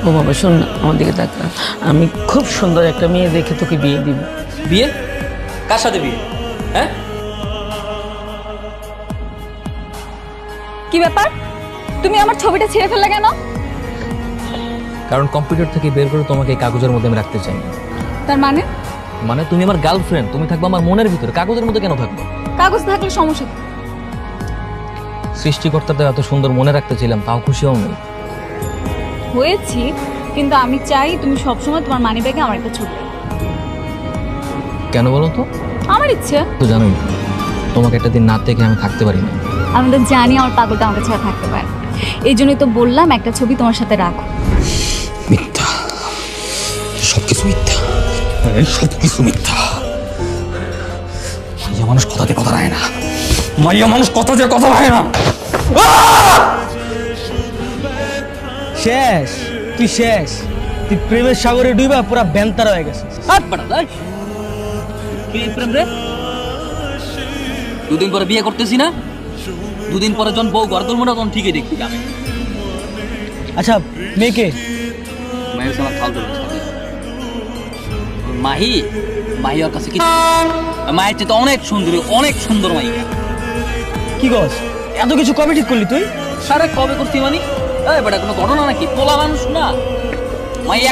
ও বাবা শোন না, আমার দিকে তাকা। আমি খুব সুন্দর একটা মেয়ে দেখে তোকে বিয়ে দিব। বিয়ে? কার সাথে বিয়ে? হ্যাঁ? কি ব্যাপার, তুমি আমার ছবিটা ছিঁড়ে ফেললে কেন? কারণ কম্পিউটার থেকে বের করে তোমাকে এই কাগজের মধ্যে আমি রাখতে চাই না। তার মানে? মানে তুমি আমার গার্লফ্রেন্ড, তুমি থাকবে আমার মনের ভিতরে, কাগজের মধ্যে কেন থাকবে? কাগজ থাকলে সমস্যা কি? সৃষ্টিকর্তাদের এত সুন্দর মনে রাখতে ছিলাম, তাও খুশিও নেই। হয়েছি, কিন্তু আমি চাই তুমি সবসময় তোমার মানি ব্যাগে আমার একটা ছবি রাখো। কেন বলো তো? আমার ইচ্ছে। তো জানোই তোমাকে একটা দিন না দেখে আমি থাকতে পারি না। আমি তো জানি আমার পাগলটা আমাকে ছাড়া থাকতে পারে, এই জন্যই তো বললাম একটা ছবি তোমার সাথে রাখো। মিথ্যা, সবকিছু মিথ্যা, সবকিছু মিথ্যা। মাইয়া মানুষ কথা দিয়ে কথা রায় না, মাইয়া মানুষ কথা দিয়ে কথা রায় না। শেষ, তুই শেষ, তুই প্রেমের সাগরে ডুবা পুরা বেন্তার হয়ে গেছে। কি প্রেম রে? দুদিন পরে বিয়ে করতেছি না, দুদিন পরে যখন বউ ঘর তুলবো না তখন ঠিকই দেখবি আমি। আচ্ছা মেয়েকে মায়ের সাথে খাল ধরে মাহি, মাহি ওর কাছে কি? মায়ের চেয়ে তো অনেক সুন্দরী, অনেক সুন্দর মাইয়া। কি গছ, এত কিছু কবে ঠিক করলি তুই? সারে কবে করছি মানে? এই বেটা কোনো ঘটনা নাকি? পোলা মানুষ না মাইয়া